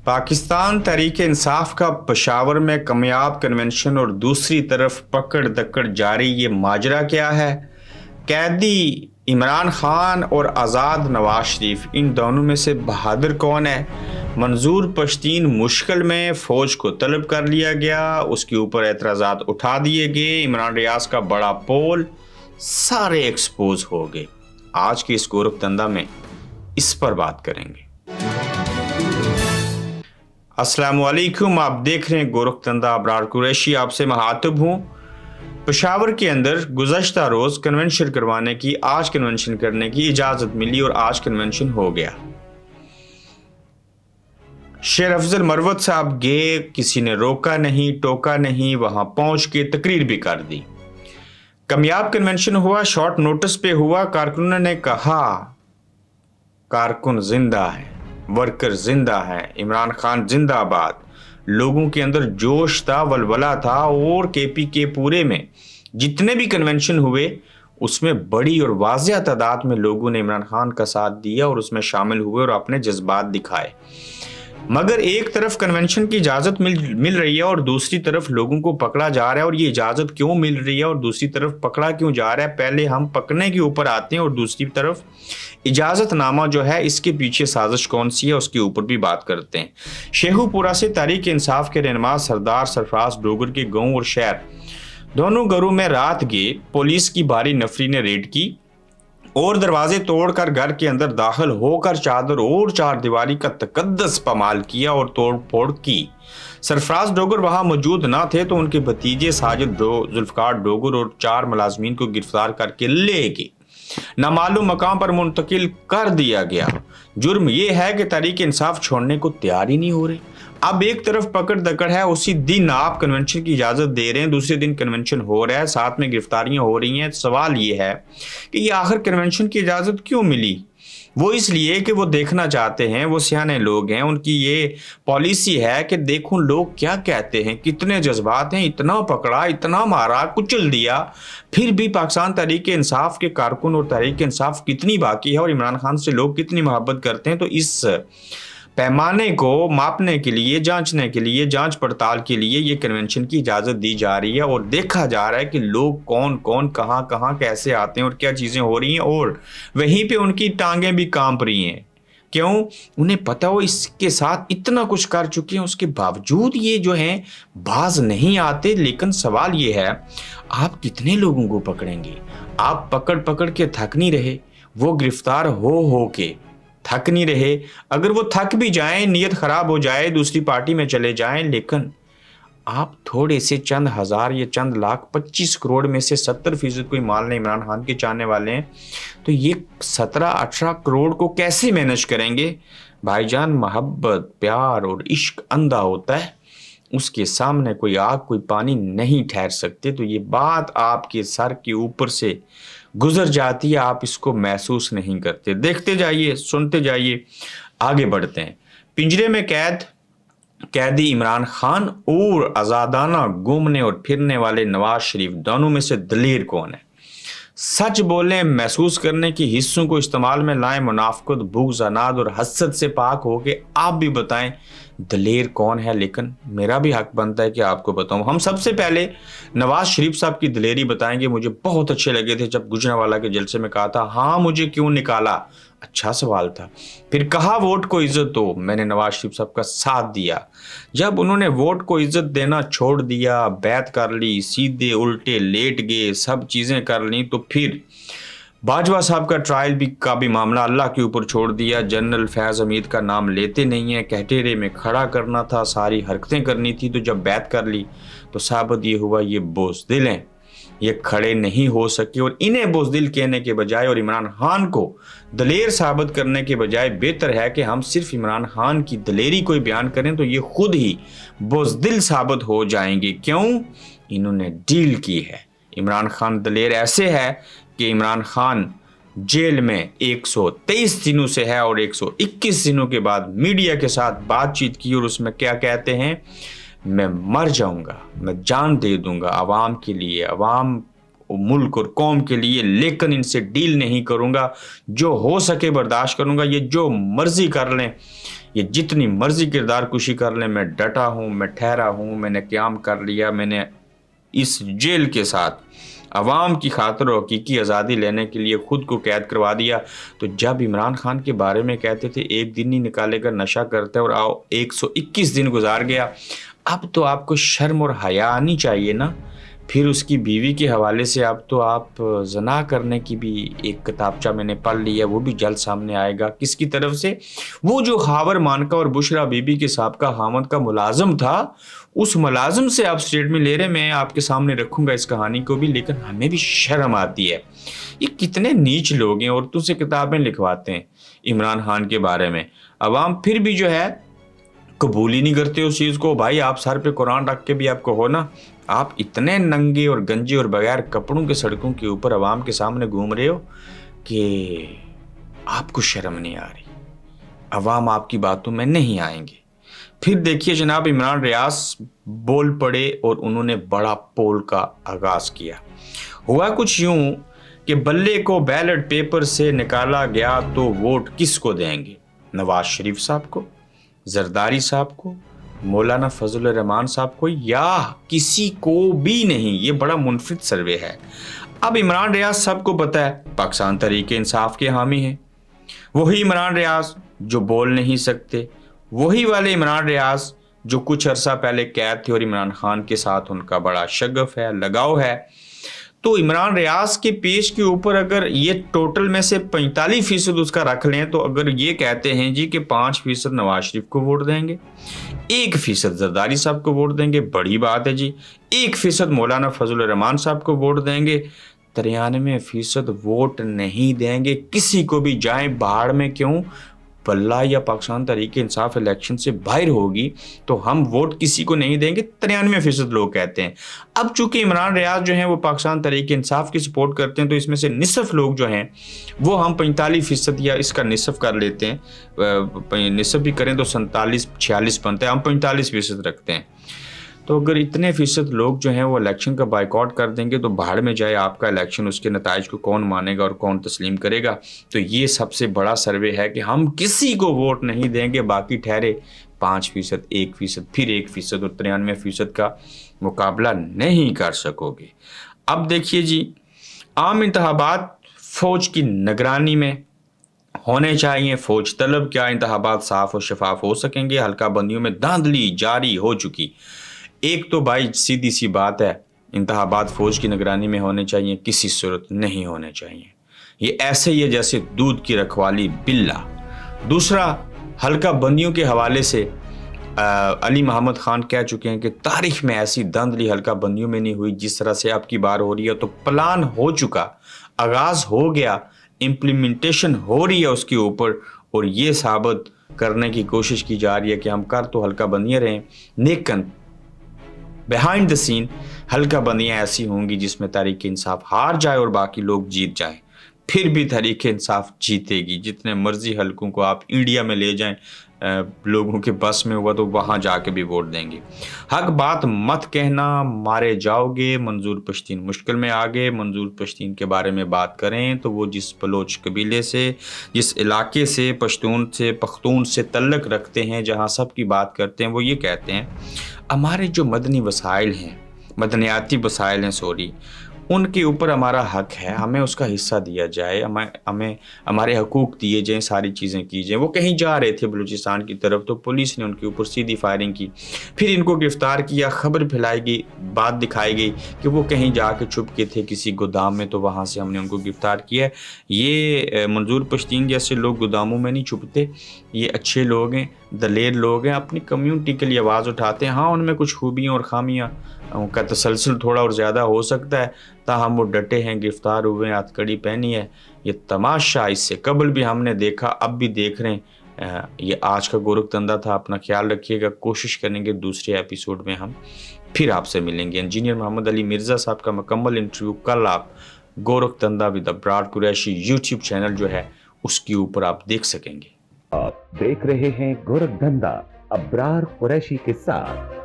पाकिस्तान तहरीक इंसाफ का पेशावर में कामयाब कन्वेंशन और दूसरी तरफ पकड़ दकड़ जारी, ये माजरा क्या है? कैदी इमरान खान और आज़ाद नवाज शरीफ, इन दोनों में से बहादुर कौन है? मंजूर पश्तीन मुश्किल में, फ़ौज को तलब कर लिया गया, उसके ऊपर एतराज़ात उठा दिए गए, इमरान रियाज का बड़ा पोल, सारे एक्सपोज हो गए। आज की इस गोरखधंधा में इस पर बात करेंगे। अस्सलामुअलैकुम, आप देख रहे हैं गोरखधंधा। अबरार कुरैशी आपसे मुखातिब हूँ। पेशावर के अंदर गुज़श्ता रोज़ कन्वेंशन करवाने की, आज कन्वेंशन करने की इजाज़त मिली और आज कन्वेंशन हो गया। शेर अफजल मरवत साहब गए, किसी ने रोका नहीं टोका नहीं, वहां पहुंच के तकरीर भी कर दी। कामयाब कन्वेंशन हुआ, शॉर्ट नोटिस पे हुआ। कारकुनों ने कहा कारकुन जिंदा है, वर्कर जिंदा है, इमरान खान जिंदाबाद। लोगों के अंदर जोश था, वलवला था, और केपी के पूरे में जितने भी कन्वेंशन हुए उसमें बड़ी और वाज़िया तादाद में लोगों ने इमरान खान का साथ दिया और उसमें शामिल हुए और अपने जज्बात दिखाए। मगर एक तरफ कन्वेंशन की इजाज़त मिल रही है और दूसरी तरफ लोगों को पकड़ा जा रहा है। और ये इजाज़त क्यों मिल रही है और दूसरी तरफ पकड़ा क्यों जा रहा है, पहले हम पकड़ने के ऊपर आते हैं और दूसरी तरफ इजाज़तनामा जो है, इसके पीछे साजिश कौन सी है उसके ऊपर भी बात करते हैं। शेखुपुरा से तहरीक इंसाफ के रहनुमा सरदार सरफराज डोगर के गाँव और शहर दोनों घरों में रात गए, पुलिस की भारी नफरी ने रेड की और दरवाजे तोड़कर घर के अंदर दाखिल होकर चादर और चार दीवारी का तकद्दस पमाल किया और तोड़ फोड़ की। सरफराज डोगर वहां मौजूद ना थे तो उनके भतीजे साजिद जुल्फकार डोगर और 4 मुलाजमीन को गिरफ्तार करके ले गए, नामालूम मकाम पर मुंतकिल कर दिया गया। जुर्म यह है कि तहरीक इंसाफ छोड़ने को तैयार ही नहीं हो रहे। अब एक तरफ पकड़ दकड़ है, उसी दिन आप कन्वेंशन की इजाज़त दे रहे हैं, दूसरे दिन कन्वेंशन हो रहा है, साथ में गिरफ्तारियां हो रही हैं। सवाल ये है कि ये आखिर कन्वेंशन की इजाज़त क्यों मिली? वो इसलिए कि वो देखना चाहते हैं, वो सियाने लोग हैं, उनकी ये पॉलिसी है कि देखो लोग क्या कहते हैं, कितने जज्बात हैं, इतना पकड़ा, इतना मारा, कुचल दिया, फिर भी पाकिस्तान तहरीक इंसाफ के कारकुन और तहरीक इंसाफ कितनी बाकी है और इमरान खान से लोग कितनी मोहब्बत करते हैं। तो इस पैमाने को मापने के लिए, जांचने के लिए, जांच पड़ताल के लिए ये कन्वेंशन की इजाज़त दी जा रही है और देखा जा रहा है कि लोग कौन कौन कहाँ कहाँ कैसे आते हैं और क्या चीज़ें हो रही हैं। और वहीं पे उनकी टांगें भी कांप रही हैं। क्यों? उन्हें पता हो इसके साथ इतना कुछ कर चुके हैं, उसके बावजूद ये जो हैं बाज नहीं आते। लेकिन सवाल ये है, आप कितने लोगों को पकड़ेंगे? आप पकड़ पकड़ के थक नहीं रहे? वो गिरफ्तार हो के थक नहीं रहे? अगर वो थक भी जाएं, नीयत खराब हो जाए, दूसरी पार्टी में चले जाएं, लेकिन आप थोड़े से चंद हजार या चंद लाख, 25 करोड़ में से 70% कोई मान लें इमरान खान के चाहने वाले हैं, तो ये 17-18 करोड़ को कैसे मैनेज करेंगे? भाईजान, मोहब्बत, प्यार और इश्क अंधा होता है, उसके सामने कोई आग कोई पानी नहीं ठहर सकते। तो ये बात आपके सर के ऊपर से गुजर जाती है, आप इसको महसूस नहीं करते। देखते जाइए, सुनते जाइए, आगे बढ़ते हैं। पिंजरे में कैदी इमरान खान और आज़ादाना घूमने और फिरने वाले नवाज शरीफ, दोनों में से दलेर कौन है? सच बोलें, महसूस करने की हिस्सों को इस्तेमाल में लाएं, मुनाफकत, बुग़्ज़, अनाद और हसद से पाक हो के आप भी बताएं दलेर कौन है। लेकिन मेरा भी हक बनता है कि आपको बताऊं। हम सबसे पहले नवाज शरीफ साहब की दलेरी बताएंगे। मुझे बहुत अच्छे लगे थे जब गुजरांवाला के जलसे में कहा था, हाँ मुझे क्यों निकाला, अच्छा सवाल था। फिर कहा वोट को इज्जत दो, मैंने नवाज शरीफ साहब का साथ दिया। जब उन्होंने वोट को इज्जत देना छोड़ दिया, बैत कर ली, सीधे उल्टे लेट गए, सब चीज़ें कर ली, तो फिर बाजवा साहब का ट्रायल का भी मामला अल्लाह के ऊपर छोड़ दिया। जनरल फैज़ हमीद का नाम लेते नहीं है, कहटेरे में खड़ा करना था, सारी हरकतें करनी थी। तो जब बैत कर ली तो साबित ये हुआ ये बुज़दिल हैं, ये खड़े नहीं हो सके। और इन्हें बुज़दिल कहने के बजाय और इमरान खान को दलेर साबित करने के बजाय बेहतर है कि हम सिर्फ इमरान खान की दलेरी को बयान करें, तो ये खुद ही बुज़दिल साबित हो जाएंगे। क्यों? इन्होंने डील की है। इमरान खान दलेर ऐसे है कि इमरान खान जेल में 123 दिनों से है और 121 दिनों के बाद मीडिया के साथ बातचीत की और उसमें क्या कहते हैं, मैं मर जाऊंगा, मैं जान दे दूंगा आवाम के लिए, आवाम मुल्क और कौम के लिए, लेकिन इनसे डील नहीं करूंगा, जो हो सके बर्दाश्त करूंगा, ये जो मर्जी कर लें। یہ جتنی مرضی کردار کشی کر لیں، میں ڈٹا ہوں، میں ٹھہرا ہوں، میں نے قیام کر لیا، میں نے اس جیل کے ساتھ عوام کی خاطر و حقیقی آزادی لینے کے لیے خود کو قید کروا دیا۔ تو جب عمران خان کے بارے میں کہتے تھے ایک دن ہی نکالے گا، نشہ کرتے اور 121 دن گزار گیا، اب تو آپ کو شرم اور حیا آنی چاہیے نا۔ پھر اس کی بیوی کے حوالے سے اب تو آپ زنا کرنے کی بھی ایک کتابچہ میں نے پڑھ لی ہے، وہ بھی جلد سامنے آئے گا۔ کس کی طرف سے؟ وہ جو خاور مانکا اور بشرا بی بی کے سابقہ خاوند کا ملازم تھا، اس ملازم سے آپ اسٹیٹمنٹ لے رہے ہیں۔ میں آپ کے سامنے رکھوں گا اس کہانی کو بھی، لیکن ہمیں بھی شرم آتی ہے۔ یہ کتنے نیچ لوگ ہیں، عورتوں سے کتابیں لکھواتے ہیں عمران خان کے بارے میں، عوام پھر بھی جو ہے قبول ہی نہیں کرتے اس چیز کو۔ بھائی آپ سر پہ قرآن رکھ کے بھی آپ کو ہو نا، آپ اتنے ننگے اور گنجے اور بغیر کپڑوں کے سڑکوں کے اوپر عوام کے سامنے گھوم رہے ہو کہ آپ کو شرم نہیں آ رہی، عوام آپ کی باتوں میں نہیں آئیں گے۔ پھر دیکھیے جناب عمران ریاض بول پڑے اور انہوں نے بڑا پول کا آغاز کیا۔ ہوا کچھ یوں کہ بلے کو بیلٹ پیپر سے نکالا گیا تو ووٹ کس کو دیں گے؟ نواز شریف صاحب کو، زرداری صاحب کو، مولانا فضل الرحمان صاحب کو، یا کسی کو بھی نہیں۔ یہ بڑا منفرد سروے ہے۔ اب عمران ریاض سب کو پتہ ہے پاکستان تحریک انصاف کے حامی ہیں، وہی عمران ریاض جو بول نہیں سکتے، وہی والے عمران ریاض جو کچھ عرصہ پہلے قید تھے اور عمران خان کے ساتھ ان کا بڑا شغف ہے، لگاؤ ہے۔ تو عمران ریاض کے پیش کے اوپر اگر یہ ٹوٹل میں سے 45% اس کا رکھ لیں تو اگر یہ کہتے ہیں جی کہ 5% نواز شریف کو ووٹ دیں گے، 1% زرداری صاحب کو ووٹ دیں گے، بڑی بات ہے جی، 1% مولانا فضل الرحمان صاحب کو ووٹ دیں گے، 93% ووٹ نہیں دیں گے کسی کو بھی، جائیں باہر میں کیوں، بلہ یا پاکستان تحریک انصاف الیکشن سے باہر ہوگی تو ہم ووٹ کسی کو نہیں دیں گے، 93% لوگ کہتے ہیں۔ اب چونکہ عمران ریاض جو ہیں وہ پاکستان تحریک انصاف کی سپورٹ کرتے ہیں تو اس میں سے نصف لوگ جو ہیں وہ ہم 45% یا اس کا نصف کر لیتے ہیں، نصف بھی کریں تو 47-46 بنتے ہیں، ہم 45% رکھتے ہیں۔ تو اگر اتنے فیصد لوگ جو ہیں وہ الیکشن کا بائیکاٹ کر دیں گے تو باہر میں جائے آپ کا الیکشن، اس کے نتائج کو کون مانے گا اور کون تسلیم کرے گا؟ تو یہ سب سے بڑا سروے ہے کہ ہم کسی کو ووٹ نہیں دیں گے، باقی ٹھہرے 5%، 1%، پھر 1% اور 93% کا مقابلہ نہیں کر سکو گے۔ اب دیکھیے جی، عام انتخابات فوج کی نگرانی میں ہونے چاہیے، فوج طلب کیا انتخابات صاف اور شفاف ہو سکیں گے؟ حلقہ بندیوں میں دھاندلی جاری ہو چکی۔ ایک تو بھائی سیدھی سی بات ہے، انتخابات فوج کی نگرانی میں ہونے چاہیے، کسی صورت نہیں ہونے چاہیے، یہ ایسے ہی ہے جیسے دودھ کی رکھوالی بلا۔ دوسرا، حلقہ بندیوں کے حوالے سے علی محمد خان کہہ چکے ہیں کہ تاریخ میں ایسی دھاندلی حلقہ بندیوں میں نہیں ہوئی جس طرح سے اب کی بار ہو رہی ہے۔ تو پلان ہو چکا، آغاز ہو گیا، امپلیمنٹیشن ہو رہی ہے اس کے اوپر، اور یہ ثابت کرنے کی کوشش کی جا رہی ہے کہ ہم کر تو حلقہ بندیاں رہیں، لیکن بیہائنڈ دا سین حلقہ بندیاں ایسی ہوں گی جس میں تحریک انصاف ہار جائے اور باقی لوگ جیت جائیں، پھر بھی تحریک انصاف جیتے گی۔ جتنے مرضی حلقوں کو آپ انڈیا میں لے جائیں، لوگوں کے بس میں ہوا تو وہاں جا کے بھی ووٹ دیں گے۔ حق بات مت کہنا، مارے جاؤ گے۔ منظور پشتین مشکل میں آگے۔ منظور پشتین کے بارے میں بات کریں تو وہ جس بلوچ قبیلے سے، جس علاقے سے پختون سے تعلق رکھتے ہیں، جہاں سب کی بات کرتے ہیں، وہ یہ کہتے ہیں ہمارے جو مدنی وسائل ہیں، مدنیاتی وسائل ہیں ان کے اوپر ہمارا حق ہے، ہمیں اس کا حصہ دیا جائے، ہمیں ہمارے حقوق دیے جائیں، ساری چیزیں کی جائیں۔ وہ کہیں جا رہے تھے بلوچستان کی طرف تو پولیس نے ان کے اوپر سیدھی فائرنگ کی، پھر ان کو گرفتار کیا، خبر پھیلائی گئی، بات دکھائی گئی کہ وہ کہیں جا کے چھپ کے تھے کسی گودام میں، تو وہاں سے ہم نے ان کو گرفتار کیا ہے۔ یہ منظور پشتین جیسے لوگ گوداموں میں نہیں چھپتے، یہ اچھے لوگ ہیں، دلیر لوگ ہیں، اپنی کمیونٹی کے لیے آواز اٹھاتے ہیں۔ ہاں ان میں کچھ خوبیاں اور خامیاں کا تسلسل تھوڑا اور زیادہ ہو سکتا ہے، تاہم وہ ڈٹے ہیں، گرفتار ہوئے ہیں، ہتھ کڑی پہنی ہے۔ یہ تماشا اس سے قبل بھی ہم نے دیکھا، اب بھی دیکھ رہے ہیں۔ یہ آج کا گورکھ دھندا تھا، اپنا خیال رکھیے گا، کوشش کریں گے دوسرے ایپیسوڈ میں ہم پھر آپ سے ملیں گے۔ انجینئر محمد علی مرزا صاحب کا مکمل انٹرویو کل آپ Gorakh Dhanda with Abrar Qureshi YouTube channel جو ہے اس کے اوپر آپ دیکھ سکیں گے۔ آپ دیکھ رہے ہیں گورکھ دھندا ابرار قریشی کے ساتھ۔